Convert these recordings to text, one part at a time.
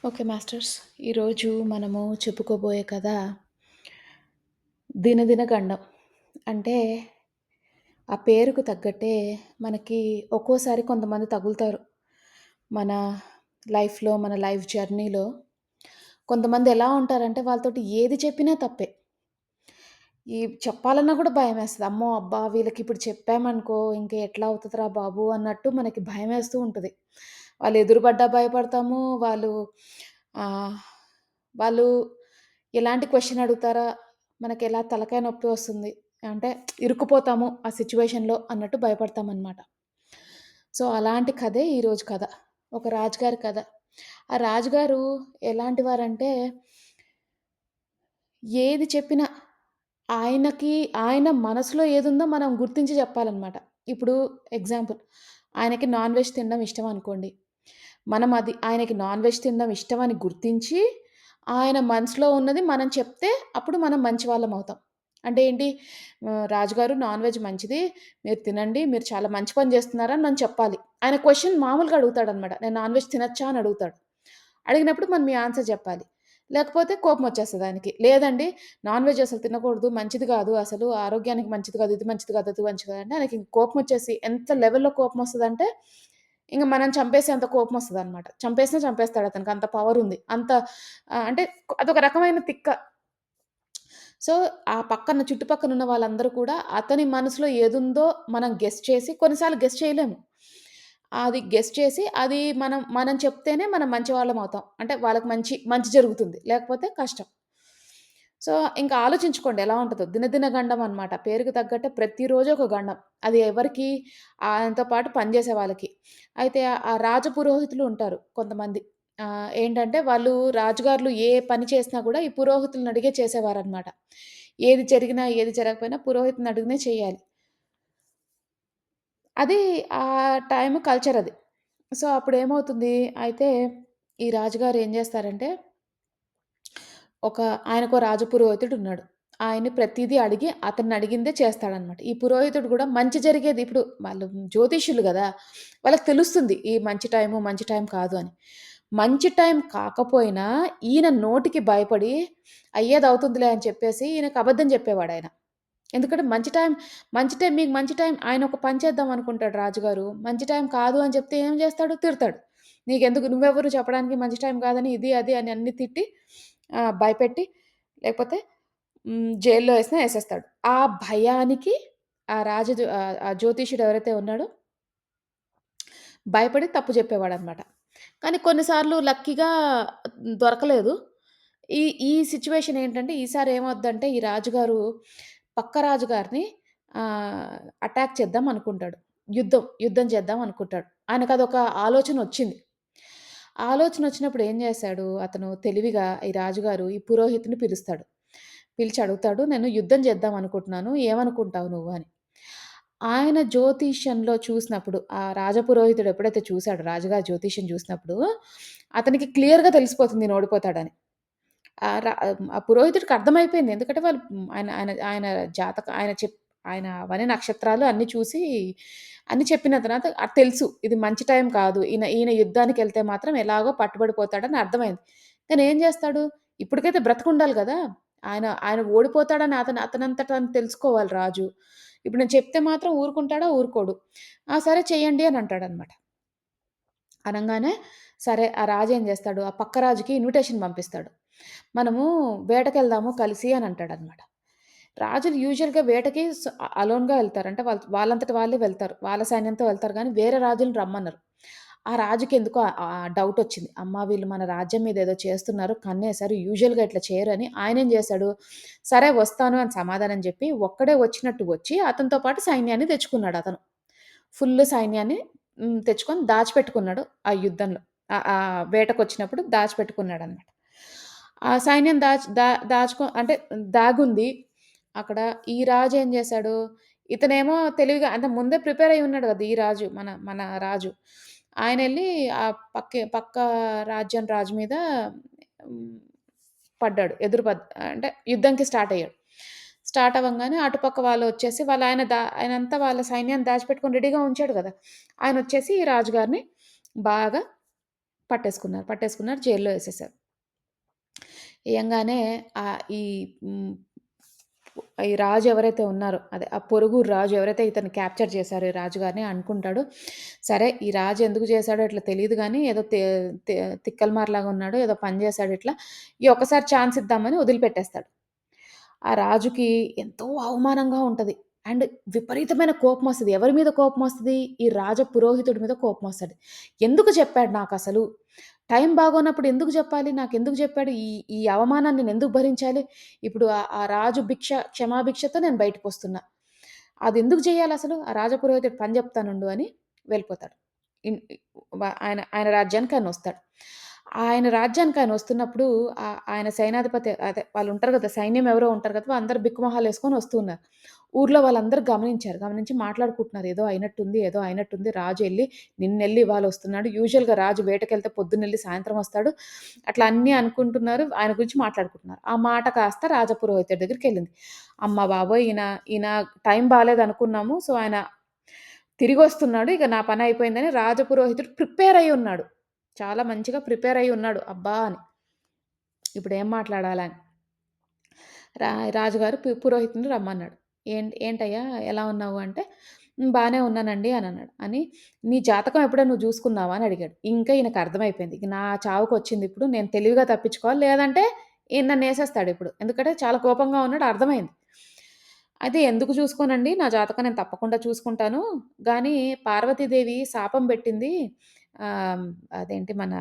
Okay masters. ఈరోజు మనము చెప్పుకోబోయే కథ 'దినదిన గండం'. అంటే ఆ పేరుకు తగ్గట్టే మనకి ఒక్కోసారి కొంతమంది తగులుతారు. మన లైఫ్‌లో, మన లైఫ్ జర్నీలో కొంతమంది ఎలా ఉంటారంటే వాళ్ళతోటి ఏది చెప్పినా తప్పే. ఈ చెప్పాలన్నా కూడా భయమేస్తది. అమ్మో! అబ్బా! వీళ్ళకిప్పుడు చెప్పామనుకో ఇంక ఎట్లా అవుతదిరా బాబు! అన్నట్టు మనకి భయమేస్తూ ఉంటది. వాళ్ళు ఎదురుపడ్డా భయపడతాము. ఆహ్, వాళ్ళు ఎలాంటి క్వెషన్ అడుగుతారా? మనకెలా తలకాయ నొప్పి వస్తుంది. అంటే ఇరుక్కుపోతాము ఆ సిట్యుయేషన్‌లో అన్నట్టు భయపడతామనమాట. సో, అలాంటి కథే ఈరోజు కథ. ఒక రాజుగారి కథ. ఆ రాజుగారు ఎలాంటి వారంటే ఏది చెప్పినా ఆయనకి ఆయన మనసులో ఏదుందో మనం గుర్తించి చెప్పాలనమాట. ఇప్పుడు ఎగ్జాంపుల్ ఆయనకి నాన్ వెజ్ తినడం ఇష్టమనుకోండి. మనం అది ఆయనకి నాన్ వెజ్ తినడం ఇష్టమని గుర్తించి, ఆయన మనసులో ఉన్నది మనం చెప్తే అప్పుడు మనం మంచివాళ్ళమవుతాం. అంటే ఏంటి రాజుగారు నాన్ వెజ్ మంచిది. మీరు తినండి. మీరు చాలా మంచి పని చేస్తున్నారని మనం చెప్పాలి. ఆయన క్వెషన్ మామూలుగా అడుగుతాడనమాట. నేను నాన్ వెజ్ తినొచ్చా అని అడుగుతాడు. అడిగినప్పుడు మనం మీ ఆన్సర్ జెప్పాలి. లేకపోతే కోపమొచ్చేస్తది ఆయనకి. లేదండి నాన్ వెజ్ అసలు తినకూడదు. మంచిది గాదు. అసలు ఆరోగ్యానికి మంచిది కాదు. ఇది మంచిది కాదు. అది మంచిది కాదు అంటే ఆయనకి కోపమొచ్చేసి ఎంత లెవెల్‌లో కోపమొస్తదంటే ఇంక మనం చంపేసేంత కోపమొస్తదనమాట. చంపేసినా చంపేస్తాడు అతనికి అంత పవరుంది. అంత అంటే అదొక రకమైన తిక్క. సో, ఆ పక్కన చుట్టుపక్కనున్న వాళ్ళందరూ కూడా అతని మనసులో ఏదుందో మనం గెస్ చేసి కొన్నిసార్లు గెస్ చేయలేము. అది గెస్ చేసి అది మనం చెప్తేనే మనం మంచివాళ్ళమవుతాం. అంటే వాళ్ళకి మంచి జరుగుతుంది. లేకపోతే కష్టం. సో, ఇంక ఆలోచించుకోండి ఎలా ఉంటదో. దినదిన గండం అనమాట. పేరుకి తగ్గట్టే ప్రతిరోజు ఒక గండం. అది ఎవరికీ ఆయనతో పాటు పనిచేసే వాళ్ళకి. అయితే ఆ రాజపురోహితులు ఉంటారు కొంతమంది. ఏంటంటే వాళ్ళు రాజుగారులు ఏ పని చేసినా గూడా ఈ పురోహితులని అడిగే చేసేవారనమాట. ఏది జరిగినా, ఏది జరగకపోయినా పురోహితుడిని అడిగినే చేయాలి. అది ఆ టైమ్ కల్చర్ అది. సో, అప్పుడేమవుతుంది అయితే ఈ రాజుగారు ఏం జేస్తారంటే ఒక ఆయనకో రాజపురోహితుడున్నాడు. ఆయన్ని ప్రతీదీ అడిగి అతన్నడిగిందే చేస్తాడనమాట. ఈ పురోహితుడు గూడా మంచి జరిగేది ఇప్పుడు వాళ్ళు జ్యోతిష్యులు గదా! వాళ్ళకి తెలుస్తుంది. ఈ మంచి టైం కాదు అని. మంచి టైం కాకపోయినా ఈయన నోటికి భయపడి అయ్యేదవుతుందిలే అని చెప్పేసి ఈయనకు అబద్ధం జెప్పేవాడాయన. ఎందుకంటే మంచి టైం మీకు మంచి టైం ఆయన ఒక పని చేద్దాం అనుకుంటాడు రాజుగారు. మంచి టైం కాదు అని చెప్తే ఏం చేస్తాడు? తిడతాడు. నీకెందుకు నువ్వెవరు చెప్పడానికి మంచి టైం కాదని ఇది, అది అని అన్నీ తిట్టి భయపెట్టి లేకపోతే జైల్‌లో ఏసినా ఏసేస్తాడు. ఆ భయానికి ఆ జ్యోతిష్యుడు ఎవరైతే ఉన్నాడో భయపడి తప్పు చెప్పేవాడనమాట. కానీ కొన్నిసార్లు లక్కీగా దొరకలేదు. ఈ సిట్యుయేషన్ ఏంటంటే ఈసారి ఏమవుద్దంటే ఈ రాజుగారు పక్క రాజుగారిని అటాక్ చేద్దాం అనుకుంటాడు. యుద్ధం చేద్దాం అనుకుంటాడు. ఆయనకదొక ఆలోచనొచ్చింది. ఆలోచనొచ్చినప్పుడు ఏం చేశాడు అతను తెలివిగా ఈ రాజుగారు ఈ పురోహితుడిని పిలుస్తాడు. పిలిచి అడుగుతాడు, "నేను యుద్ధం చేద్దాం అనుకుంటున్నాను. ఏమనుకుంటావు నువ్వు" అని. ఆయన జ్యోతిష్యంలో చూసినప్పుడు ఆ రాజపురోహితుడు ఎప్పుడైతే చూసాడో రాజుగారి జ్యోతిష్యం చూసినప్పుడు అతనికి క్లియర్‌గా తెలిసిపోతుంది ఈయన ఓడిపోతాడని. ఆ పురోహితుడికి అర్థమైపోయింది. ఎందుకంటే వాళ్ళు ఆయన ఆయన ఆయన ఆయన అవన్నీ నక్షత్రాలు అన్నీ చూసి అన్నీ చెప్పిన తర్వాత తెలుసు. ఇది మంచి టైం కాదు. ఈయన యుద్ధానికెళ్తే మాత్రం ఎలాగో పట్టుబడిపోతాడని అర్థమైంది. కానీ ఏం చేస్తాడు? ఇప్పటికైతే బ్రతికుండాలి గదా! ఆయన ఆయన ఓడిపోతాడని అతనంతట అతను తెలుసుకోవాలి రాజు. ఇప్పుడు నేను చెప్తే మాత్రం ఊరుకుంటాడా? ఊరుకోడు. ఆ! సరే చేయండి అని అంటాడనమాట. అనంగానే సరే ఆ రాజు ఏం చేస్తాడు? ఆ పక్క రాజుకి ఇన్విటేషన్ పంపిస్తాడు. మనము వేటకెళ్దాము కలిసి అని అంటాడనమాట. రాజులు యూజువల్‌గా వేటకి అలోన్‌గా ఎళ్తారు. అంటే వాళ్ళంతట వాళ్ళే వెళ్తారు. వాళ్ళ సైన్యంతో వెళ్తారు గానీ, వేరే రాజులని రమ్మనరు. ఆ రాజుకెందుకో డౌటొచ్చింది. అమ్మ వీళ్ళు మన రాజ్యం మీద ఏదో చేస్తున్నారు. కన్నేశారు. యూజువల్‌గా ఇట్లా చేయరని ఆయనేం చేశాడు, సరే వస్తాను అని సమాధానం చెప్పి, ఒక్కడే వచ్చినట్టు వచ్చి, అతనితో పాటు సైన్యాన్ని తెచ్చుకున్నాడతను. ఫుల్లు సైన్యాన్ని తెచ్చుకొని దాచిపెట్టుకున్నాడు ఆ యుద్ధంలో. వేటకొచ్చినప్పుడు దాచిపెట్టుకున్నాడనమాట. ఆ సైన్యం దాచి దా దాచుకో అంటే దాగుంది. అక్కడ ఈ రాజు ఏం చేశాడు, ఇతనేమో తెలివిగా అంటే ముందే ప్రిపేర్ అయ్యి ఉన్నాడు కదా! ఈ రాజు మన రాజు. ఆయనెళ్ళి ఆ పక్క రాజ్యం రాజు మీద హ్మ్, పడ్డాడు. అంటే యుద్ధంకి స్టార్ట్ అయ్యాడు. స్టార్ట్ అవ్వంగానే అటుపక్క వాళ్ళొచ్చేసి ఆయనంతా వాళ్ళ సైన్యాన్ని దాచిపెట్టుకొని రెడీగా ఉంచాడు గదా! ఆయనొచ్చేసి ఈ రాజుగారిని బాగా పట్టేసుకున్నారు. జైల్‌లో ఏసేశారు. ఎయంగానే ఈ హ్మ్. ఈ రాజు ఎవరైతే ఉన్నారో, అదే ఆ పొరుగురు రాజు ఎవరైతే ఇతన్ని క్యాప్చర్ చేశారో ఈ రాజుగారిని అనుకుంటాడు. సరే ఈ రాజు ఎందుకు చేశాడో ఇట్లా తెలీదు గానీ, ఏదో తె తిక్కలమారిలాగా ఉన్నాడు. ఏదో పని చేశాడు ఇట్లా. ఈ ఒక్కసారి ఛాన్స్ ఇద్దామని వదిలిపెట్టేస్తాడు. ఆ రాజుకి ఎంతో అవమానంగా ఉంటది. అండ్ విపరీతమైన కోపమొస్తది. ఎవరి మీద కోపమొస్తది? ఈ రాజ పురోహితుడి మీద కోపమొస్తది. ఎందుకు చెప్పాడు నాకసలు? టైం బాగోన్నప్పుడు ఎందుకు జెప్పాలి? నాకెందుకు జెప్పాడు? ఈ ఈ అవమానాన్ని నేనెందుకు భరించాలి? ఇప్పుడు ఆ రాజు క్షమాభిక్షతో నేను బయటకొస్తున్నా. అదెందుకు జేయాలసలు? ఆ రాజపురోహితుడు పని జెప్తానుండు అని వెళ్ళిపోతాడు. ఇన్ ఇ ఆయన ఆయన రాజ్యానికి ఆయనొస్తాడు. ఆయన రాజ్యానికి ఆయనొస్తున్నప్పుడు ఆయన సైన్యాధిపతి అదే వాళ్ళుంటారు గదా! సైన్యం ఎవరో ఉంటారు గదా! అందరూ బిక్కుమొహాలేసుకొని వస్తూ ఉన్నారు. ఊర్లో వాళ్ళందరూ గమనించారు. గమనించి మాట్లాడుకుంటున్నారు. ఏదో అయినట్టుంది. రాజు నిన్నెళ్లి ఇవాళొస్తున్నాడు. యూజువల్‌గా రాజు వేటకెళ్తే పొద్దున్నెళ్లి సాయంత్రం వస్తాడు. అట్లా అన్నీ అనుకుంటున్నారు. ఆయన గురించి మాట్లాడుకుంటున్నారు. ఆ మాట కాస్త రాజపురోహితుడి దగ్గరికెళ్ళింది. అమ్మ బాబోయ్! ఈయన టైం బాలేదనుకున్నాము. సో, ఆయన తిరిగొస్తున్నాడు. ఇక నా పనయిపోయిందని రాజపురోహితుడు ప్రిపేర్ అయ్యి ఉన్నాడు. చాలా మంచిగా ప్రిపేర్ అయ్యి ఉన్నాడు. అబ్బా! అని. ఇప్పుడేం మాట్లాడాలా అని. రా రాజుగారు పురోహితుడిని రమ్మన్నాడు. ఏంటయ్యా ఎలా ఉన్నావు అంటే, బానే ఉన్నానండి" అనన్నాడు. "నీ జాతకం ఎప్పుడైనా నువ్వు జూసుకున్నావా?" అని అడిగాడు. ఇంకా ఈయనకు అర్థమైపోయింది. ఇక నా చావుకొచ్చిందిప్పుడు. నేను తెలివిగా తప్పించుకోవాలి. లేదంటే ఈయన నన్నేసేస్తాడిప్పుడు. ఎందుకంటే చాలా కోపంగా ఉన్నాడు అర్థమైంది. అయితే "ఎందుకు చూసుకోనండి. నా జాతకం నేను తప్పకుండా చూసుకుంటాను. గానీ పార్వతీదేవి శాపం పెట్టింది. ఆహ్, అదేంటి మన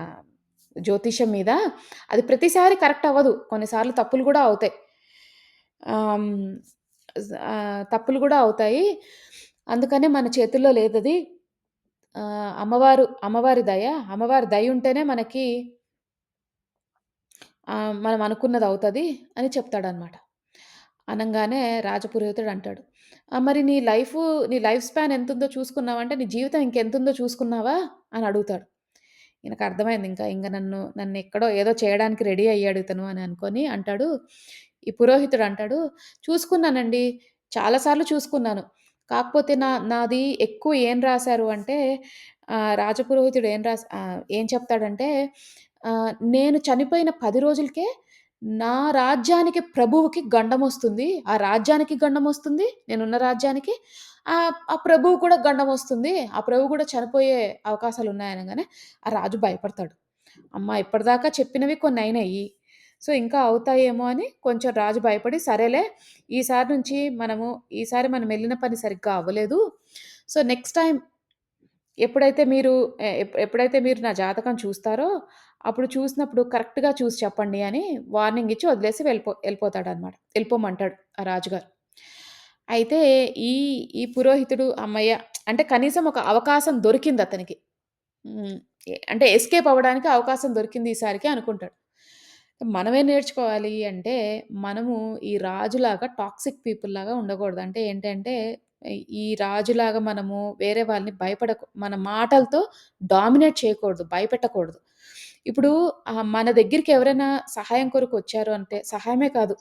జ్యోతిష్యం మీద. అది ప్రతిసారి కరెక్ట్ అవ్వదు. కొన్నిసార్లు తప్పులు గూడా అవుతాయి. ఆహ్, హ్మ్. తప్పులు గూడా అవుతాయి. అందుకనే మన చేతుల్లో లేదది. అమ్మవారి దయ. అమ్మవారి దయుంటేనే మనకి మనం అనుకున్నదవుతది అని చెప్తాడనమాట. అనంగానే రాజపురోహితుడు అంటాడు, మరి నీ లైఫ్ స్పాన్ ఎంతుందో చూసుకున్నావా?" అంటే, "నీ జీవితం ఇంకెంతుందో చూసుకున్నావా?" అని అడుగుతాడు. ఈయనకర్థమైంది ఇంగ నన్నెక్కడో ఏదో చేయడానికి రెడీ అయ్యాడు ఇతను అని అనుకోని అంటాడు, ఈ పురోహితుడు అంటాడు, "చూసుకున్నానండి. చాలా సార్లు చూసుకున్నాను. కాకపోతే నాది ఎక్కువ ఏం రాశారు అంటే" రాజపురోహితుడు ఏం చెప్తాడంటే, "నేను చనిపోయిన 10 రోజులకే నా రాజ్యానికి ప్రభువుకి గండమొస్తుంది. ఆ రాజ్యానికి గండమొస్తుంది. నేనున్న రాజ్యానికి. ఆ ప్రభువు కూడా గండమొస్తుంది. ఆ ప్రభువు కూడా చనిపోయే అవకాశాలున్నాయనంగానే" ఆ రాజు భయపడతాడు. అమ్మా! ఇప్పటిదాకా చెప్పినవి కొన్నయినయి. సో, ఇంకా అవుతాయేమో అని కొంచెం రాజు భయపడి, సరేలే ఈసారి నుంచి ఈసారి మనమెళ్ళిన పని సరిగ్గా అవ్వలేదు. సో, నెక్స్ట్ టైమ్ ఎప్పుడైతే మీరు ఎప్పుడైతే మీరు నా జాతకం చూస్తారో, అప్పుడు చూసినప్పుడు కరెక్ట్‌గా చూసి చెప్పండి అని వార్నింగ్ ఇచ్చి వదిలేసి ఎళ్ళిపోతాడనమాట. ఎళ్ళిపోమంటాడు ఆ రాజుగారు. అయితే ఈ ఈ పురోహితుడు హమ్మయ్య! అంటే కనీసం ఒక అవకాశం దొరికిందతనికి. హ్మ్. అంటే ఎస్కేప్ అవ్వడానికి అవకాశం దొరికింది ఈసారికి అనుకుంటాడు. మనమేం నేర్చుకోవాలి అంటే, మనము ఈ రాజులాగా టాక్సిక్ పీపుల్‌లాగా ఉండకూడదు. అంటే ఏంటంటే, ఈ రాజులాగా మనము వేరే వాళ్ళని మన మాటలతో డామినేట్ చేయకూడదు. భయపెట్టకూడదు. ఇప్పుడు మన దగ్గరికి ఎవరైనా సహాయం కొరకు వచ్చారు అంటే సహాయమే కాదు.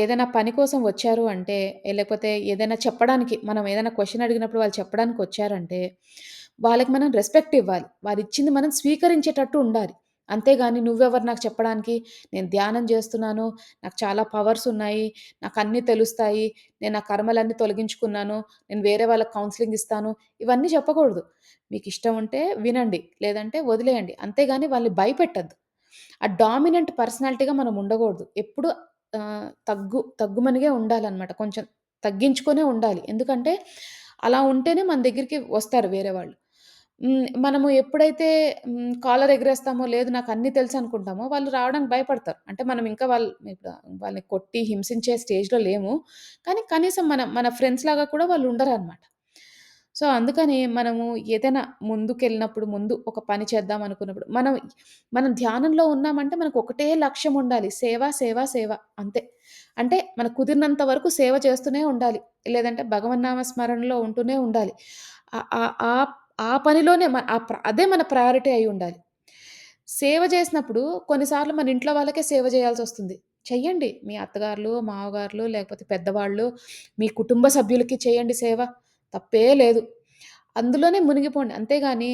ఏదైనా పని కోసం వచ్చారు అంటే, లేకపోతే ఏదైనా చెప్పడానికి మనం ఏదైనా క్వెషన్ అడిగినప్పుడు వాళ్ళు చెప్పడానికొచ్చారంటే, వాళ్ళకి మనం రెస్పెక్ట్ ఇవ్వాలి. వారిచ్చింది మనం స్వీకరించేటట్టు ఉండాలి. అంతేగాని "నువ్వెవరు నాకు చెప్పడానికి? నేను ధ్యానం జేస్తున్నాను. నాకు చాలా పవర్స్ ఉన్నాయి. నాకన్నీ తెలుస్తాయి. నేను నా కర్మలన్నీ తొలగించుకున్నాను. నేను వేరే వాళ్ళకి కౌన్సెలింగ్ ఇస్తాను." ఇవన్నీ చెప్పకూడదు. మీకిష్టం ఉంటే వినండి. లేదంటే వదిలేయండి. అంతేగాని వాళ్ళని భయపెట్టొద్దు. ఆ డామినెంట్ పర్సనాలిటీగా మనం ఉండగూడదు. ఎప్పుడు తగ్గుమనిగే ఉండాలనమాట. కొంచెం తగ్గించుకొనే ఉండాలి. ఎందుకంటే, అలా ఉంటేనే మన దగ్గరికి వస్తారు వేరే వాళ్ళు. మనము ఎప్పుడైతే కాలర్ ఎగరేస్తామో, లేదు నాకన్నీ తెలుసనుకుంటామో, వాళ్ళు రావడానికి భయపడతారు. అంటే మనం ఇంకా ఇప్పుడు వాళ్ళని కొట్టి, హింసించే స్టేజ్‌లో లేము. కానీ కనీసం మన ఫ్రెండ్స్‌లాగా కూడా వాళ్ళు ఉండరనమాట. సో, అందుకని మనము ఏదైనా ముందు ఒక పని చేద్దాం అనుకున్నప్పుడు మనం ధ్యానంలో ఉన్నామంటే మనకు ఒకటే లక్ష్యం ఉండాలి. సేవ, సేవ, సేవ అంతే. అంటే మనకు కుదిరినంత వరకు సేవ చేస్తూనే ఉండాలి. లేదంటే భగవన్నామ స్మరణలో ఉంటూనే ఉండాలి. ఆహ్, ఆహ్, ఆహ్, ఆ పనిలోనే అదే మన ప్రయారిటీ అయ్యుండాలి. సేవ చేసినప్పుడు కొన్నిసార్లు మన ఇంట్లో వాళ్ళకే సేవ చేయాల్సొస్తుంది. చెయ్యండి. మీ అత్తగారులు, మామగారులు లేకపోతే పెద్దవాళ్ళు, మీ కుటుంబ సభ్యులకి చేయండి సేవ. తప్పే లేదు. అందులోనే మునిగిపోండి. అంతేగాని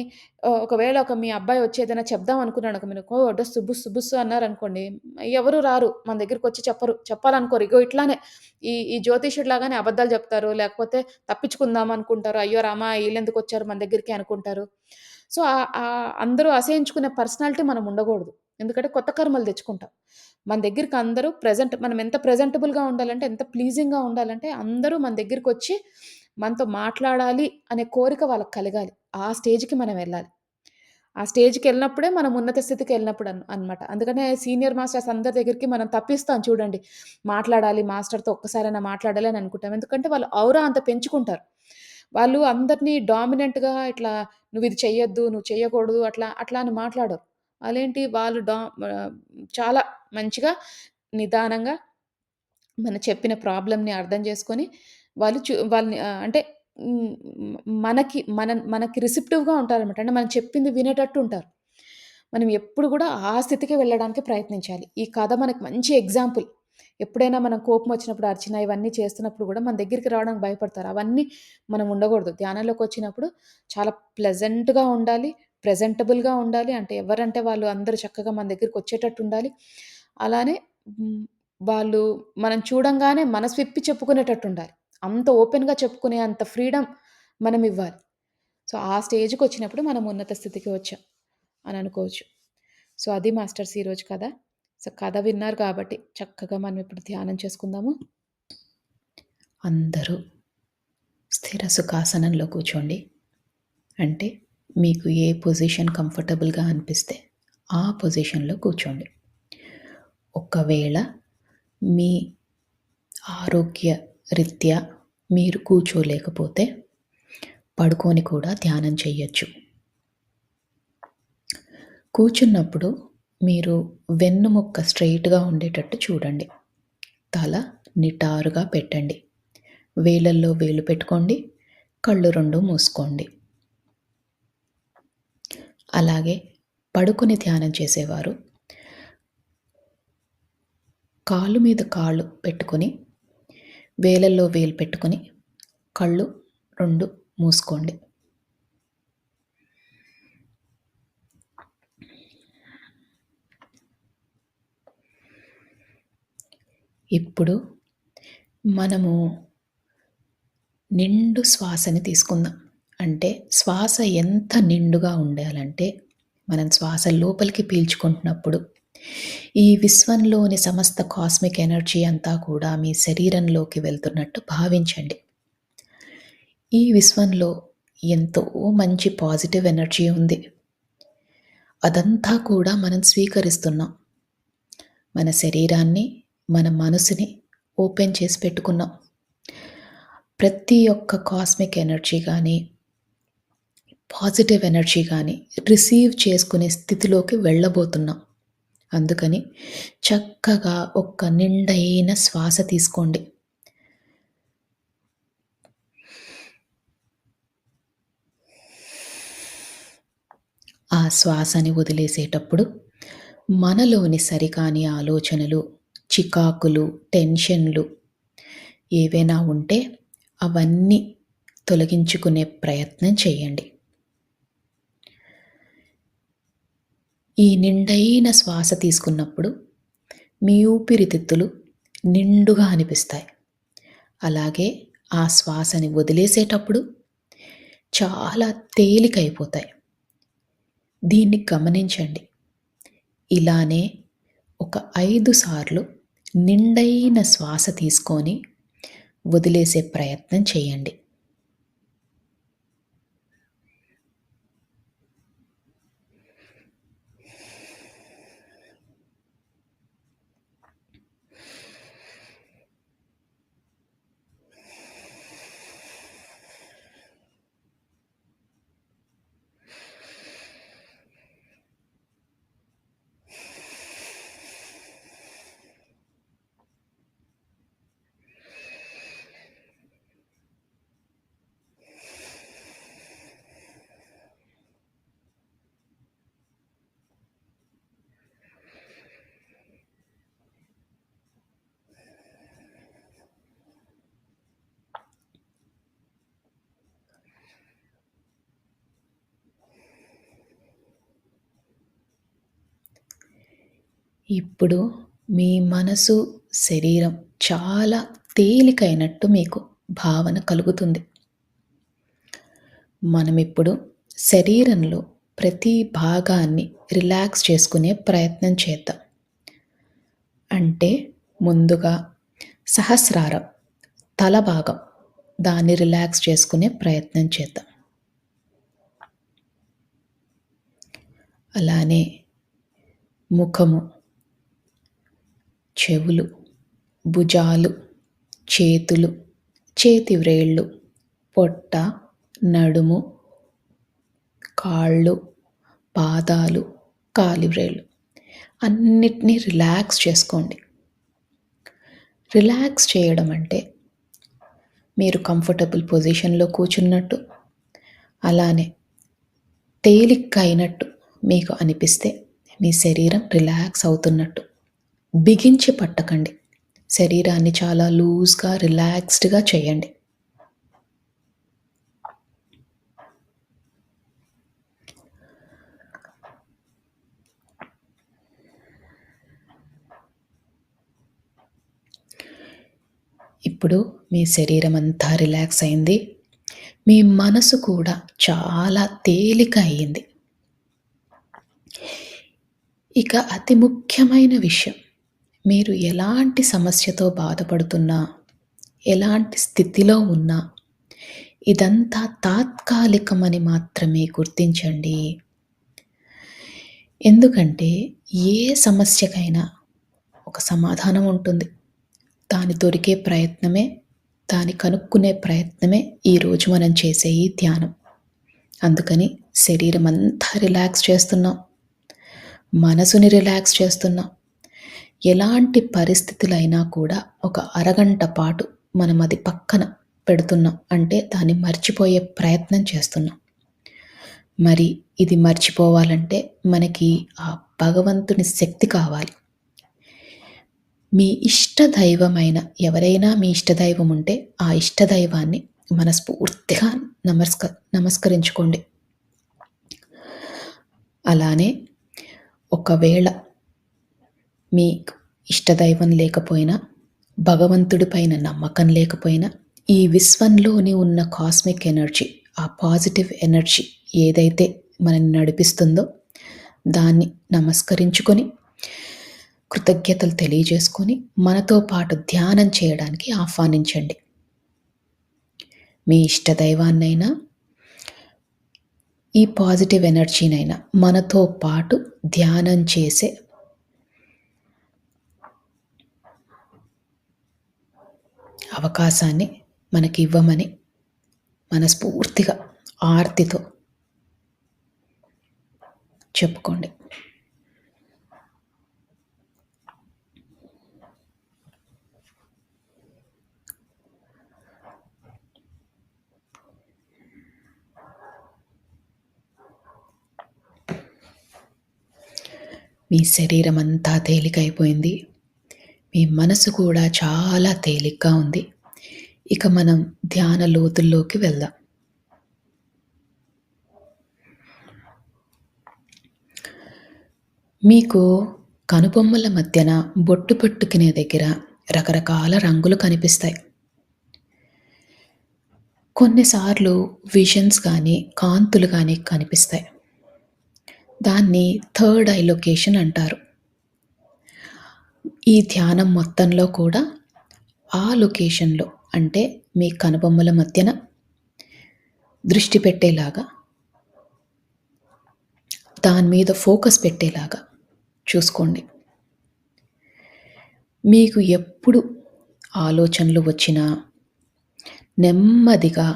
ఒకవేళ మీ అబ్బాయి వచ్చి ఏదైనా చెప్దాం అనుకున్నాడనుకో మీరు డస్సు బుస్సు బుస్సు అన్నారనుకోండి, ఎవరు రారు. మన దగ్గరికొచ్చి చెప్పరు. చెప్పాలనుకోరు. ఇగో ఇట్లానే ఈ జ్యోతిష్యుడిలాగానే అబద్ధాలు చెప్తారు. లేకపోతే తప్పించుకుందాం అనుకుంటారు. అయ్యో రామా! ఈళ్ళెందుకొచ్చారు మన దగ్గరికి అనుకుంటారు. సో, అందరూ అసహించుకునే పర్సనాలిటీ మనం ఉండకూడదు. ఎందుకంటే కొత్త కర్మలు తెచ్చుకుంటాం. మన దగ్గరికి అందరూ మనం ఎంత ప్రెజెంటబుల్‌గా ఉండాలంటే, ఎంత ప్లీజింగ్‌గా ఉండాలంటే అందరూ మన దగ్గరికొచ్చి మనతో మాట్లాడాలి అనే కోరిక వాళ్ళకి కలగాలి. ఆ స్టేజ్‌కి మనం వెళ్ళాలి. ఆ స్టేజ్‌కెళ్ళినప్పుడే మనం ఉన్నత స్థితికెళ్ళినప్పుడు అన్నమాట. అందుకనే సీనియర్ మాస్టర్స్ అందరి దగ్గరికి మనం తప్పిస్తాం చూడండి. మాట్లాడాలి మాస్టర్‌తో ఒక్కసారైనా మాట్లాడాలి అని అనుకుంటాం. ఎందుకంటే వాళ్ళు ఔరా అంత పెంచుకుంటారు. వాళ్ళు అందరిని డామినెంట్‌గా ఇట్లా నువ్విది చెయ్యొద్దు, నువ్వు చెయ్యకూడదు అట్లా అని మాట్లాడరు. వాళ్ళు చాలా మంచిగా నిదానంగా మనం చెప్పిన ప్రాబ్లమ్‌ని అర్థం చేసుకొని, వాళ్ళని అంటే హ్మ్. మనకి రిసెప్టివ్‌గా ఉంటారనమాట. అంటే మనం చెప్పింది వినేటట్టు ఉంటారు. మనం ఎప్పుడు గూడా ఆ స్థితికి వెళ్ళడానికి ప్రయత్నించాలి. ఈ కథ మనకు మంచి ఎగ్జాంపుల్. ఎప్పుడైనా మనం కోపమొచ్చినప్పుడు, అరిచినా ఇవన్నీ చేస్తున్నప్పుడు గూడా మన దగ్గరికి రావడానికి భయపడతారు. అవన్నీ మనం ఉండగూడదు. ధ్యానంలోకొచ్చినప్పుడు చాలా ప్లెజెంట్‌గా ఉండాలి. ప్రెజెంటబుల్‌గా ఉండాలి. అంటే ఎవరంటే వాళ్ళు అందరూ చక్కగా మన దగ్గరికొచ్చేటట్టు ఉండాలి. అలానే హ్మ్. వాళ్ళు మనం చూడంగానే మనసు విప్పి చెప్పుకునేటట్టుండాలి. అంత ఓపెన్‌గా చెప్పుకునే అంత ఫ్రీడమ్ మనమివ్వాలి. సో, ఆ స్టేజ్‌కొచ్చినప్పుడు మనం ఉన్నత స్థితికి వచ్చాం అని అనుకోవచ్చు. సో, అది మాస్టర్స్ ఈరోజు కథ. సో, కథ విన్నారు కాబట్టి చక్కగా మనం ఇప్పుడు ధ్యానం చేసుకుందాము. అందరూ స్థిర సుఖాసనంలో కూర్చోండి. అంటే మీకు ఏ పొజిషన్ కంఫర్టబుల్‌గా అనిపిస్తే ఆ పొజిషన్‌లో కూర్చోండి. ఒకవేళ మీ ఆరోగ్య రీత్యా మీరు కూర్చోలేకపోతే పడుకొని కూడా ధ్యానం చెయ్యొచ్చు. కూర్చున్నప్పుడు మీరు వెన్నుముక్క స్ట్రెయిట్‌గా ఉండేటట్టు చూడండి. తల నిటారుగా పెట్టండి. వేలల్లో వేలు పెట్టుకోండి. కళ్ళు 2 మూసుకోండి. అలాగే పడుకొని ధ్యానం చేసేవారు కాలు మీద కాళ్ళు పెట్టుకొని, వేలల్లో వేలు పెట్టుకొని, కళ్ళు 2 మూసుకోండి. ఇప్పుడు మనము నిండు శ్వాసని తీసుకుందాం. అంటే శ్వాస ఎంత నిండుగా ఉండాలంటే, మనం శ్వాస లోపలికి పీల్చుకుంటున్నప్పుడు, ఈ విశ్వంలోని సమస్త కాస్మిక్ ఎనర్జీ అంతా కూడా మీ శరీరంలోకి వెళ్తున్నట్టు భావించండి. ఈ విశ్వంలో ఎంతో మంచి పాజిటివ్ ఎనర్జీ ఉంది. అదంతా కూడా మనం స్వీకరిస్తున్నాం. మన శరీరాన్ని, మన మనసుని ఓపెన్ చేసి పెట్టుకున్నాం. ప్రతి ఒక్క కాస్మిక్ ఎనర్జీ గానీ, పాజిటివ్ ఎనర్జీ గానీ రిసీవ్ చేసుకునే స్థితిలోకి వెళ్ళబోతున్నాం. అందుకని చక్కగా ఒక్క నిండైన శ్వాస తీసుకోండి. ఆ శ్వాసని వదిలేసేటప్పుడు మనలోని సరికాని ఆలోచనలు, చికాకులు, టెన్షన్‌లు ఏవైనా ఉంటే అవన్నీ తొలగించుకునే ప్రయత్నం చేయండి. ఈ నిండైన శ్వాస తీసుకున్నప్పుడు మీ ఊపిరితిత్తులు నిండుగా అనిపిస్తాయి. అలాగే ఆ శ్వాసని వదిలేసేటప్పుడు చాలా తేలికైపోతాయి. దీన్ని గమనించండి. ఇలానే ఒక 5 సార్లు నిండైన శ్వాస తీసుకొని వదిలేసే ప్రయత్నం చేయండి. ఇప్పుడు మీ మనసు, శరీరం చాలా తేలికైనట్టు మీకు భావన కలుగుతుంది. మనమిప్పుడు శరీరంలో ప్రతి భాగాన్ని రిలాక్స్ చేసుకునే ప్రయత్నం చేద్దాం. అంటే ముందుగా సహస్రారం తల భాగం దాన్ని రిలాక్స్ చేసుకునే ప్రయత్నం చేద్దాం. అలానే ముఖము, చెవులు, భుజాలు, చేతులు, చేతి వ్రేళ్ళు, పొట్ట, నడుము, కాళ్ళు, పాదాలు, కాలివ్రేళ్ళు అన్నిటినీ రిలాక్స్ చేసుకోండి. రిలాక్స్ చేయడం అంటే మీరు కంఫర్టబుల్ పొజిషన్‌లో కూర్చున్నట్టు, అలానే తేలిగ్గా అయినట్టు మీకు అనిపిస్తే మీ శరీరం రిలాక్స్ అవుతున్నట్టు. బిగించి పట్టకండి. శరీరాన్ని చాలా లూజ్‌గా, రిలాక్స్డ్‌గా చేయండి. ఇప్పుడు మీ శరీరం అంతా రిలాక్స్ అయింది. మీ మనసు కూడా చాలా తేలిక అయింది. ఇక అతి ముఖ్యమైన విషయం, మీరు ఎలాంటి సమస్యతో బాధపడుతున్నా, ఎలాంటి స్థితిలో ఉన్నా, ఇదంతా తాత్కాలికమని మాత్రమే గుర్తించండి. ఎందుకంటే ఏ సమస్యకైనా ఒక సమాధానం ఉంటుంది. దాని దొరికే ప్రయత్నమే, దాన్ని కనుక్కునే ప్రయత్నమే ఈరోజు మనం చేసే ఈ ధ్యానం. అందుకని శరీరం అంతా రిలాక్స్ చేస్తున్నాం. మనసుని రిలాక్స్ చేస్తున్నాం. ఎలాంటి పరిస్థితులైనా కూడా ఒక అరగంట పాటు మనం అది పక్కన పెడుతున్నాం. అంటే దాన్ని మర్చిపోయే ప్రయత్నం చేస్తున్నాం. మరి ఇది మర్చిపోవాలంటే మనకి ఆ భగవంతుని శక్తి కావాలి. మీ ఇష్టదైవమైన ఎవరైనా మీ ఇష్టదైవం ఉంటే ఆ ఇష్టదైవాన్ని మనస్ఫూర్తిగా నమస్కరించుకోండి. అలానే ఒకవేళ మీకు ఇష్టదైవం లేకపోయినా, భగవంతుడి పైన నమ్మకం లేకపోయినా, ఈ విశ్వంలోని ఉన్న కాస్మిక్ ఎనర్జీ, ఆ పాజిటివ్ ఎనర్జీ ఏదైతే మనల్ని నడిపిస్తుందో దాన్ని నమస్కరించుకొని, కృతజ్ఞతలు తెలియజేసుకొని, మనతో పాటు ధ్యానం చేయడానికి ఆహ్వానించండి. మీ ఇష్టదైవాన్నైనా, ఈ పాజిటివ్ ఎనర్జీనైనా మనతో పాటు ధ్యానం చేసే అవకాశాన్ని మనకి ఇవ్వమని మనస్ఫూర్తిగా ఆర్తితో చెప్పుకోండి. మీ శరీరం అంతా తేలికైపోయింది. మీ మనసు కూడా చాలా తేలిగ్గా ఉంది. ఇక మనం ధ్యాన లోతుల్లోకి వెళ్దాం. మీకు కనుబొమ్మల మధ్యన బొట్టు పెట్టుకునే దగ్గర రకరకాల రంగులు కనిపిస్తాయి. కొన్నిసార్లు విజన్స్ కానీ, కాంతులు కానీ కనిపిస్తాయి. దాన్ని థర్డ్ ఐ లొకేషన్ అంటారు. ఈ ధ్యానం మొత్తంలో కూడా ఆ లొకేషన్‌లో అంటే మీ కనుబొమ్మల మధ్యన దృష్టి పెట్టేలాగా, దాని మీద ఫోకస్ పెట్టేలాగా చూసుకోండి. మీకు ఎప్పుడు ఆలోచనలు వచ్చినా నెమ్మదిగా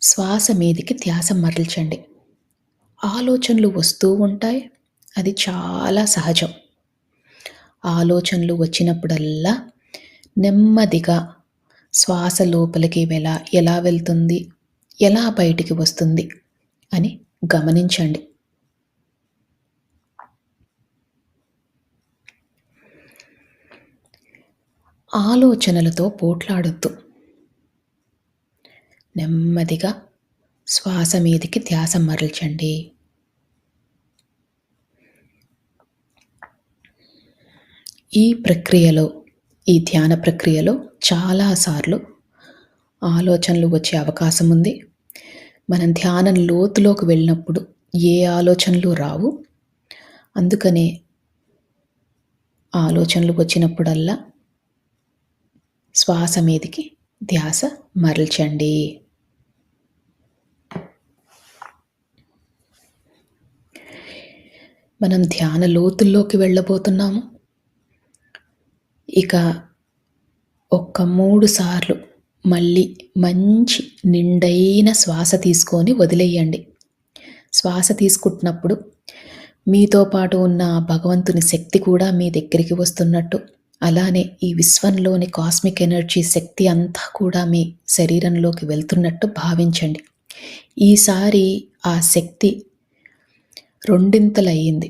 శ్వాస మీదికి ధ్యాస మరల్చండి. ఆలోచనలు వస్తూ ఉంటాయి. అది చాలా సహజం. ఆలోచనలు వచ్చినప్పుడల్లా నెమ్మదిగా శ్వాస లోపలికి ఎలా వెళ్తుంది, ఎలా బయటికి వస్తుంది అని గమనించండి. ఆలోచనలతో పోట్లాడొద్దు. నెమ్మదిగా శ్వాస మీదికి ధ్యాస మరల్చండి. ఈ ప్రక్రియలో, ఈ ధ్యాన ప్రక్రియలో చాలా సార్లు ఆలోచనలు వచ్చే అవకాశం ఉంది. మనం ధ్యానం లోతులోకి వెళ్ళినప్పుడు ఏ ఆలోచనలు రావు. అందుకనే ఆలోచనలు వచ్చినప్పుడల్లా శ్వాస మీదికి ధ్యాస మరల్చండి. మనం ధ్యాన లోతుల్లోకి వెళ్ళబోతున్నాము. ఇక ఒక్క 3 సార్లు మళ్ళీ మంచి నిండైన శ్వాస తీసుకొని వదిలేయండి. శ్వాస తీసుకుంటున్నప్పుడు మీతో పాటు ఉన్న భగవంతుని శక్తి కూడా మీ దగ్గరికి వస్తున్నట్టు, అలానే ఈ విశ్వంలోని కాస్మిక్ ఎనర్జీ శక్తి అంతా కూడా మీ శరీరంలోకి వెళ్తున్నట్టు భావించండి. ఈసారి ఆ శక్తి రెండింతలయ్యింది.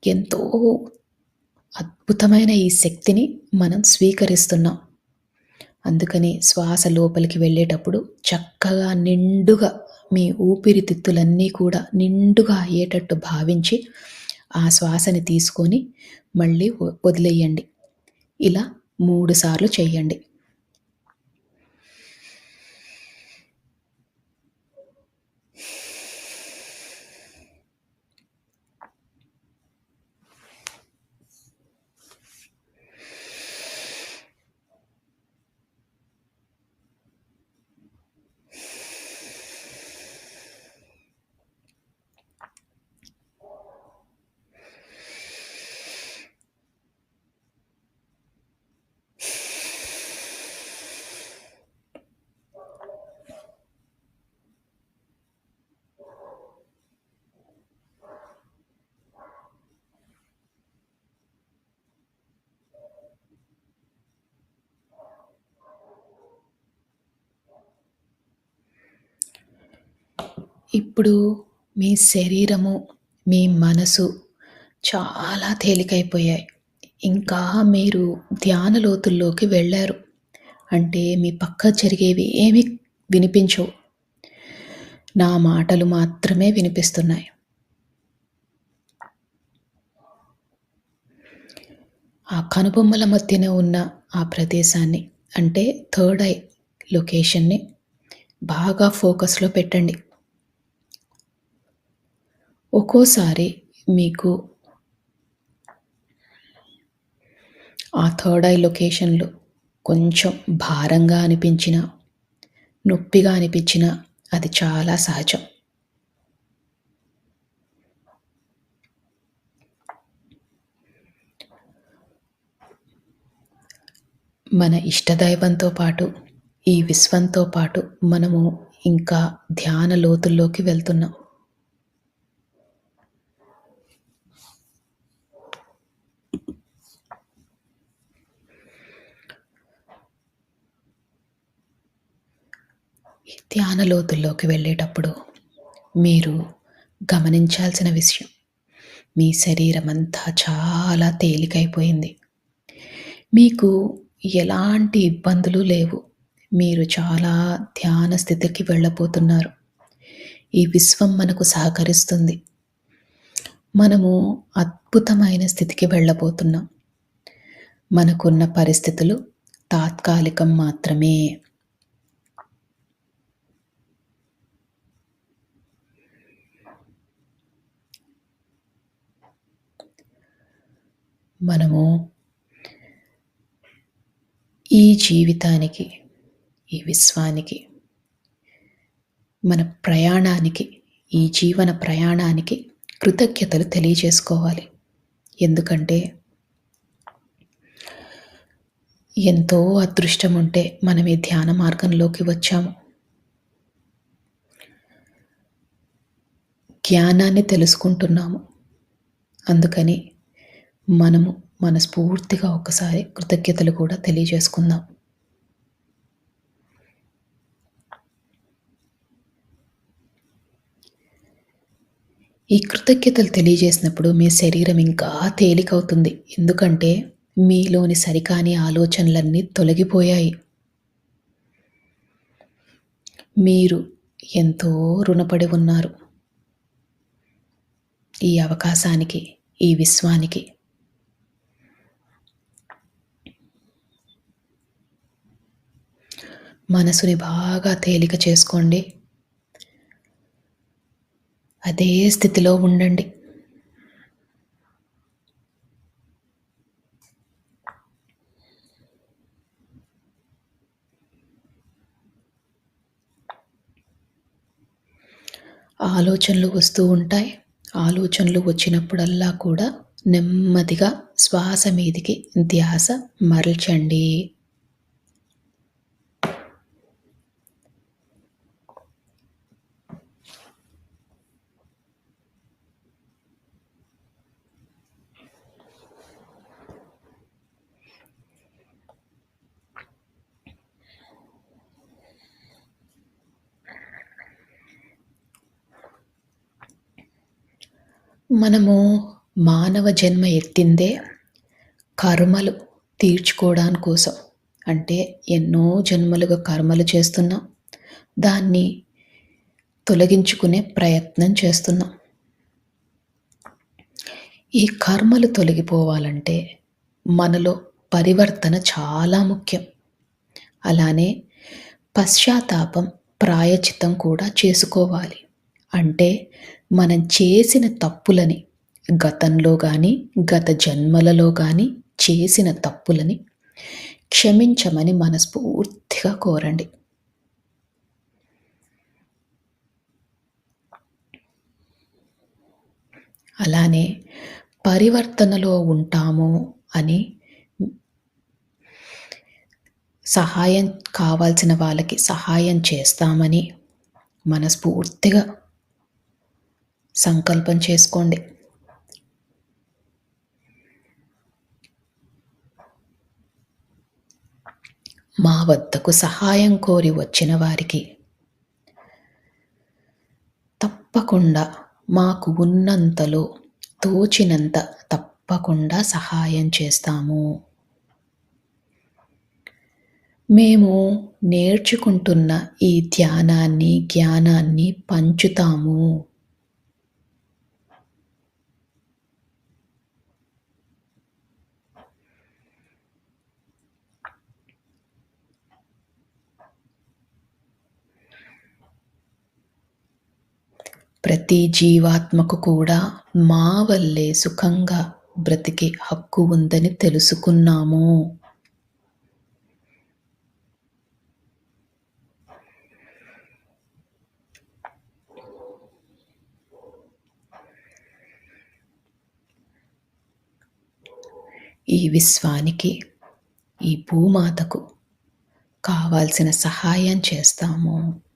ఎంతో అద్భుతమైన ఈ శక్తిని మనం స్వీకరిస్తున్నాం. అందుకని శ్వాస లోపలికి వెళ్ళేటప్పుడు చక్కగా నిండుగా మీ ఊపిరితిత్తులన్నీ కూడా నిండుగా అయ్యేటట్టు భావించి ఆ శ్వాసని తీసుకొని మళ్ళీ వదిలేయండి. ఇలా 3 సార్లు చేయండి. ఇప్పుడు మీ శరీరము, మీ మనసు చాలా తేలికైపోయాయి. ఇంకా మీరు ధ్యాన లోతుల్లోకి వెళ్ళారు. అంటే మీ పక్క జరిగేవి ఏమీ వినిపించవు. నా మాటలు మాత్రమే వినిపిస్తున్నాయి. ఆ కనుబొమ్మల మధ్యన ఉన్న ఆ ప్రదేశాన్ని, అంటే థర్డ్ ఐ లొకేషన్ని బాగా ఫోకస్లో పెట్టండి. ఒక్కోసారి మీకు ఆ థర్డ్ ఐ లొకేషన్లో కొంచెం భారంగా అనిపించినా, నొప్పిగా అనిపించినా అది చాలా సహజం. మన ఇష్టదైవంతో పాటు, ఈ విశ్వంతో పాటు మనము ఇంకా ధ్యాన లోతుల్లోకి వెళ్తున్నాం. ఈ ధ్యాన లోతుల్లోకి వెళ్ళేటప్పుడు మీరు గమనించాల్సిన విషయం, మీ శరీరం అంతా చాలా తేలికైపోయింది. మీకు ఎలాంటి ఇబ్బందులు లేవు. మీరు చాలా ధ్యాన స్థితికి వెళ్ళబోతున్నారు. ఈ విశ్వం మనకు సహకరిస్తుంది. మనము అద్భుతమైన స్థితికి వెళ్ళబోతున్నాం. మనకున్న పరిస్థితులు తాత్కాలికం మాత్రమే. మనము ఈ జీవితానికి, ఈ విశ్వానికి, మన ప్రయాణానికి, ఈ జీవన ప్రయాణానికి కృతజ్ఞతలు తెలియజేసుకోవాలి. ఎందుకంటే ఎంతో అదృష్టం ఉంటే మనం ఈ ధ్యాన మార్గంలోకి వచ్చాము. జ్ఞానాన్ని తెలుసుకుంటున్నాము. అందుకని మనము మనస్ఫూర్తిగా ఒకసారి కృతజ్ఞతలు కూడా తెలియజేసుకుందాం. ఈ కృతజ్ఞతలు తెలియజేసినప్పుడు మీ శరీరం ఇంకా తేలికవుతుంది. ఎందుకంటే మీలోని సరికాని ఆలోచనలన్నీ తొలగిపోయాయి. మీరు ఎంతో రుణపడి ఉన్నారు ఈ అవకాశానికి, ఈ విశ్వానికి. మనసుని బాగా తేలిక చేసుకోండి. అదే స్థితిలో ఉండండి. ఆలోచనలు వస్తూ ఉంటాయి. ఆలోచనలు వచ్చినప్పుడల్లా కూడా నెమ్మదిగా శ్వాస మీదికి ధ్యాస మరల్చండి. మనము మానవ జన్మ ఎత్తిందే కర్మలు తీర్చుకోవడాని కోసం. అంటే ఎన్నో జన్మలుగా కర్మలు చేస్తున్నాం. దాన్ని తొలగించుకునే ప్రయత్నం చేస్తున్నాం. ఈ కర్మలు తొలగిపోవాలంటే మనలో పరివర్తన చాలా ముఖ్యం. అలానే పశ్చాత్తాపం, ప్రాయశ్చిత్తం కూడా చేసుకోవాలి. అంటే మనం చేసిన తప్పులని గతంలో గానీ, గత జన్మలలో గానీ చేసిన తప్పులని క్షమించమని మనస్ఫూర్తిగా కోరండి. అలానే పరివర్తనలో ఉంటాము అని సహాయం కావాల్సిన వాళ్ళకి సహాయం చేస్తామని మనస్ఫూర్తిగా సంకల్పం చేసుకోండి. మా వద్దకు సహాయం కోరి వచ్చిన వారికి తప్పకుండా మాకు ఉన్నంతలో తోచినంత తప్పకుండా సహాయం చేస్తాము. మేము నేర్చుకుంటున్న ఈ ధ్యానాన్ని, జ్ఞానాన్ని పంచుతాము. ప్రతి జీవాత్మకు కూడా మా వల్లే సుఖంగా బ్రతికే హక్కు ఉందని తెలుసుకున్నాము. ఈ విశ్వానికి, ఈ భూమాతకు కావాల్సిన సహాయం చేస్తాము.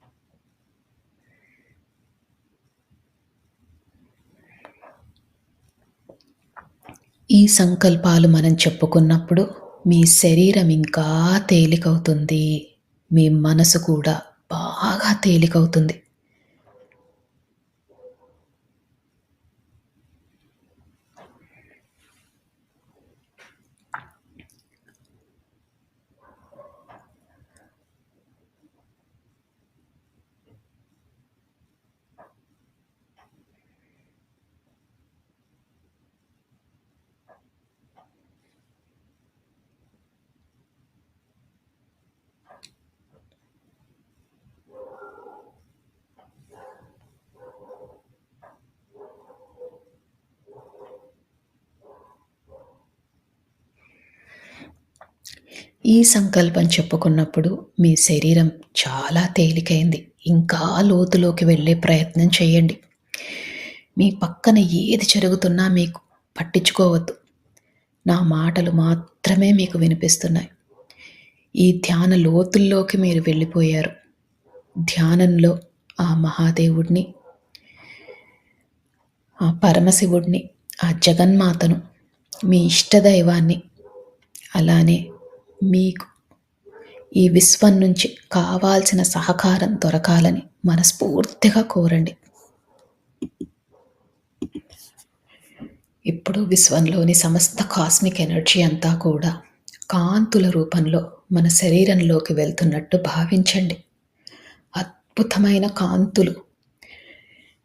ఈ సంకల్పాలు మనం చెప్పుకున్నప్పుడు మీ శరీరం ఇంకా తేలికవుతుంది. మీ మనసు కూడా బాగా తేలికవుతుంది. ఈ సంకల్పం చెప్పుకున్నప్పుడు మీ శరీరం చాలా తేలికైంది. ఇంకా లోతులోకి వెళ్ళే ప్రయత్నం చేయండి. మీ పక్కన ఏది జరుగుతున్నా మీకు పట్టించుకోవద్దు. నా మాటలు మాత్రమే మీకు వినిపిస్తున్నాయి. ఈ ధ్యాన లోతుల్లోకి మీరు వెళ్ళిపోయారు. ధ్యానంలో ఆ మహాదేవుడిని, ఆ పరమశివుడిని, ఆ జగన్మాతను, మీ ఇష్టదైవాన్ని, అలానే మీకు ఈ విశ్వం నుంచి కావాల్సిన సహకారం దొరకాలని మనస్ఫూర్తిగా కోరండి. ఇప్పుడు విశ్వంలోని సమస్త కాస్మిక్ ఎనర్జీ అంతా కూడా కాంతుల రూపంలో మన శరీరంలోకి వెళ్తున్నట్టు భావించండి. అద్భుతమైన కాంతులు,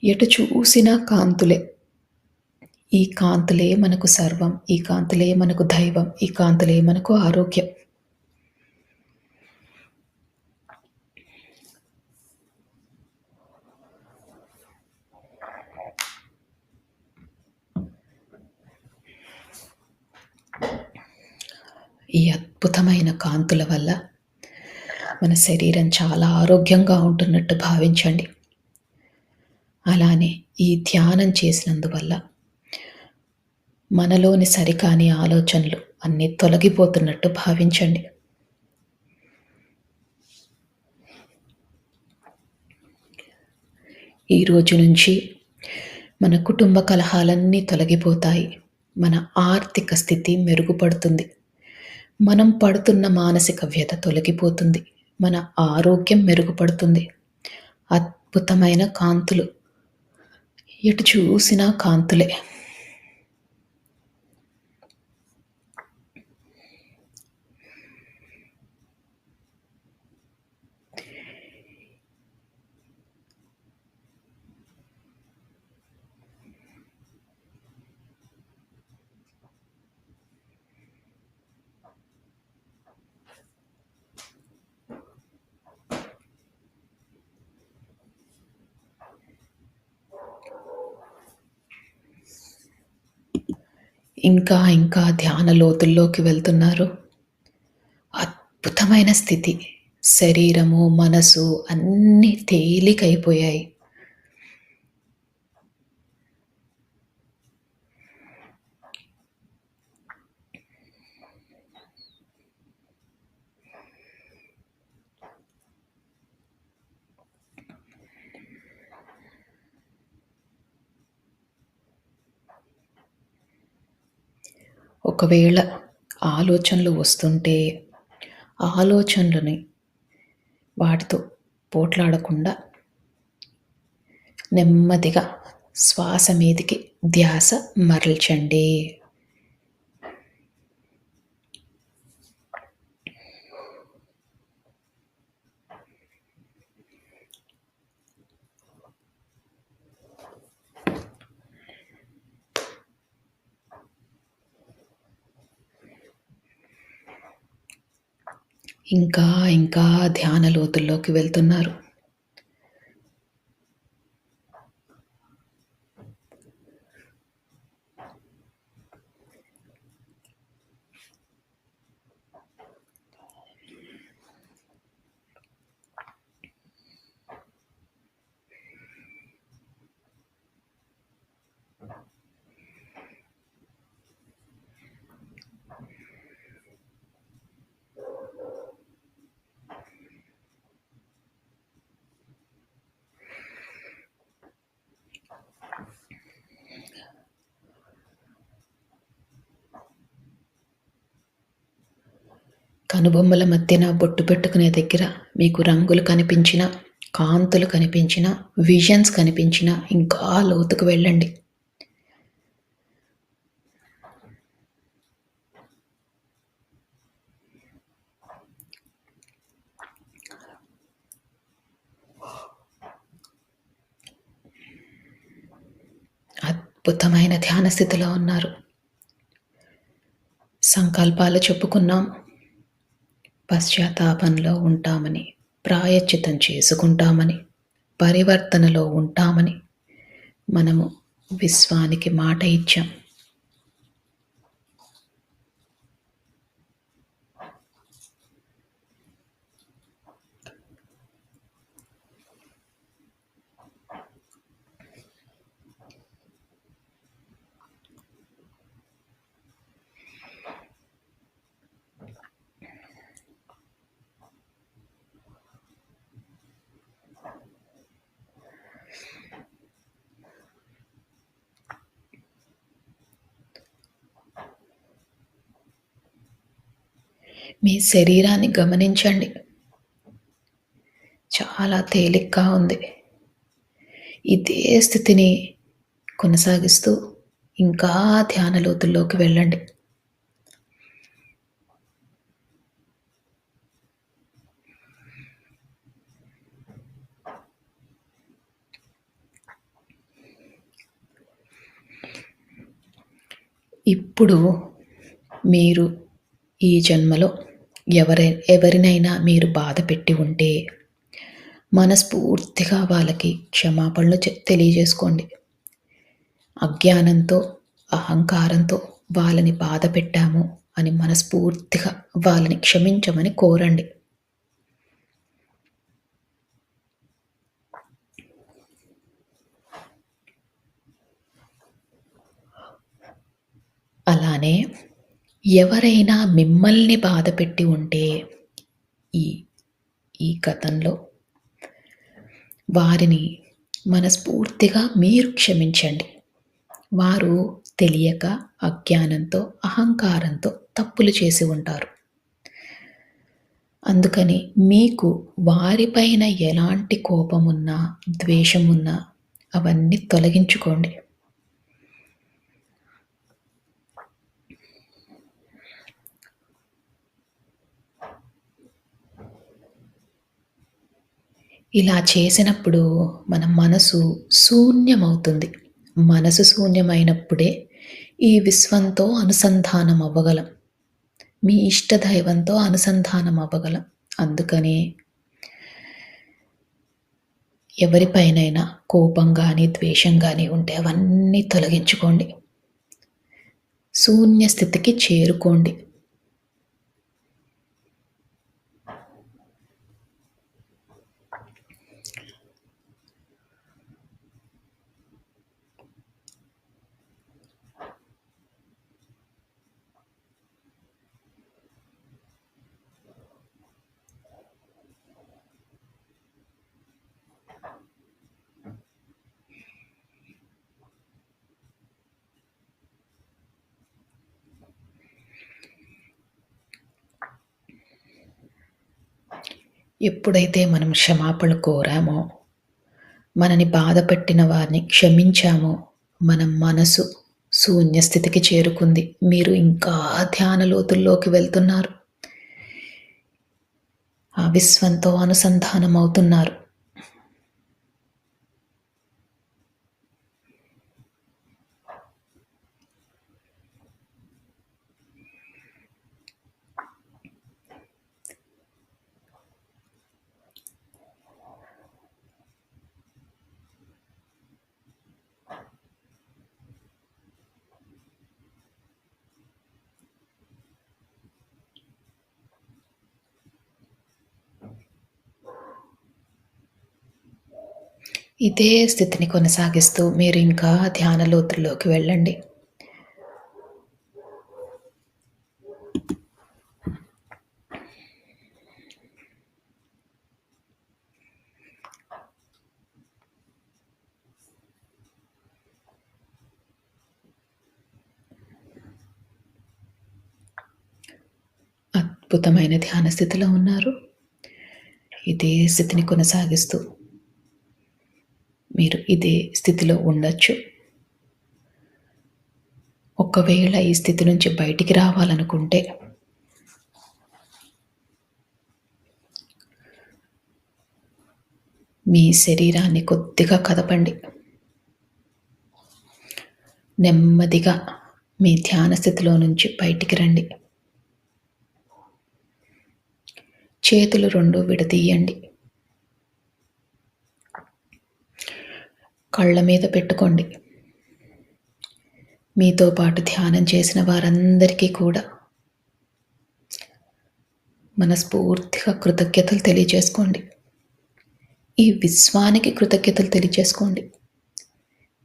ఎటు చూసినా కాంతులే. ఈ కాంతులే మనకు సర్వం, ఈ కాంతులే మనకు దైవం, ఈ కాంతులే మనకు ఆరోగ్యం. ఈ అద్భుతమైన కాంతుల వల్ల మన శరీరం చాలా ఆరోగ్యంగా ఉంటున్నట్టు భావించండి. అలానే ఈ ధ్యానం చేసినందువల్ల మనలోని సరికాని ఆలోచనలు అన్నీ తొలగిపోతున్నట్టు భావించండి. ఈ రోజు నుంచి మన కుటుంబ కలహాలన్నీ తొలగిపోతాయి. మన ఆర్థిక స్థితి మెరుగుపడుతుంది. మనం పడుతున్న మానసిక వ్యధ తొలగిపోతుంది. మన ఆరోగ్యం మెరుగుపడుతుంది. అద్భుతమైన కాంతులు. ఎటు చూసినా కాంతులే. ఇంకా ఇంకా ధ్యాన లోతుల్లోకి వెళ్తున్నారు. అద్భుతమైన స్థితి. శరీరము, మనసు అన్నీ తేలికైపోయాయి. ఒకవేళ ఆలోచనలు వస్తుంటే, ఆలోచనలని వాటితో పోట్లాడకుండా నెమ్మదిగా శ్వాస మీదికి ధ్యాస మరల్చండి. ఇంకా ఇంకా ధ్యాన లోతుల్లోకి వెళ్తున్నారు. కనుబొమ్మల మధ్యన బొట్టు పెట్టుకునే దగ్గర మీకు రంగులు కనిపించినా, కాంతులు కనిపించినా, విజన్స్ కనిపించినా ఇంకా లోతుకు వెళ్ళండి. అద్భుతమైన ధ్యాన స్థితిలో ఉన్నారు. సంకల్పాలు చెప్పుకున్నాం. పశ్చాత్తాపంలో ఉంటామని, ప్రాయశ్చిత్తం చేసుకుంటామని, పరివర్తనలో ఉంటామని మనము విశ్వానికి మాట ఇచ్చాం. మీ శరీరాన్ని గమనించండి. చాలా తేలిగ్గా ఉంది. ఇదే స్థితిని కొనసాగిస్తూ ఇంకా ధ్యాన లోతుల్లోకి వెళ్ళండి. ఇప్పుడు మీరు ఈ జన్మలో ఎవరినైనా మీరు బాధ పెట్టి ఉంటే మనస్ఫూర్తిగా వాళ్ళకి క్షమాపణలు తెలియజేసుకోండి. అజ్ఞానంతో, అహంకారంతో వాళ్ళని బాధ పెట్టాము అని మనస్ఫూర్తిగా వాళ్ళని క్షమించమని కోరండి. అలానే ఎవరైనా మిమ్మల్ని బాధపెట్టి ఉంటే ఈ ఈ గతంలో వారిని మనస్ఫూర్తిగా మీరు క్షమించండి. వారు తెలియక, అజ్ఞానంతో, అహంకారంతో తప్పులు చేసి ఉంటారు. అందుకని మీకు వారిపైన ఎలాంటి కోపమున్నా, ద్వేషమున్నా అవన్నీ తొలగించుకోండి. ఇలా చేసినప్పుడు మన మనసు శూన్యమవుతుంది. మనసు శూన్యమైనప్పుడే ఈ విశ్వంతో అనుసంధానం అవ్వగలం. మీ ఇష్టదైవంతో అనుసంధానం అవ్వగలం. అందుకని ఎవరిపైనైనా కోపం గానీ, ద్వేషం గానీ ఉంటే అవన్నీ తొలగించుకోండి. శూన్య స్థితికి చేరుకోండి. ఎప్పుడైతే మనం క్షమాపణ కోరామో, మనని బాధపెట్టిన వారిని క్షమించామో, మన మనసు శూన్య స్థితికి చేరుకుంది. మీరు ఇంకా ధ్యాన లోతుల్లోకి వెళ్తున్నారు. ఆ విశ్వంతో అనుసంధానమవుతున్నారు. ఇదే స్థితిని కొనసాగిస్తూ మీరు ఇంకా ధ్యాన లోతుల్లోకి వెళ్ళండి. అద్భుతమైన ధ్యాన స్థితిలో ఉన్నారు. ఇదే స్థితిని కొనసాగిస్తూ మీరు ఇదే స్థితిలో ఉండొచ్చు. ఒకవేళ ఈ స్థితి నుంచి బయటికి రావాలనుకుంటే మీ శరీరాన్ని కొద్దిగా కదపండి. నెమ్మదిగా మీ ధ్యాన స్థితిలో నుంచి బయటికి రండి. చేతులు రెండు విడదీయండి. కళ్ళ మీద పెట్టుకోండి. మీతో పాటు ధ్యానం చేసిన వారందరికీ కూడా మనస్ఫూర్తిగా కృతజ్ఞతలు తెలియజేసుకోండి. ఈ విశ్వానికి కృతజ్ఞతలు తెలియజేసుకోండి.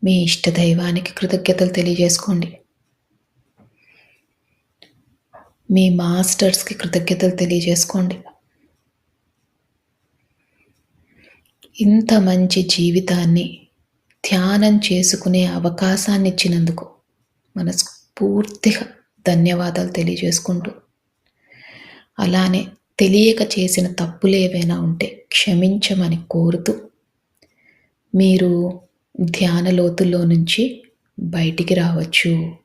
మీ ఇష్టదైవానికి కృతజ్ఞతలు తెలియజేసుకోండి. మీ మాస్టర్స్కి కృతజ్ఞతలు తెలియజేసుకోండి. ఇంత మంచి జీవితాన్ని ధ్యానం చేసుకునే అవకాశాన్ని ఇచ్చినందుకు మనస్ఫూర్తిగా ధన్యవాదాలు తెలియజేసుకుంటూ, అలానే తెలియక చేసిన తప్పులు ఏవైనా ఉంటే క్షమించమని కోరుతూ మీరు ధ్యాన లోతుల్లో నుంచి బయటికి రావచ్చు.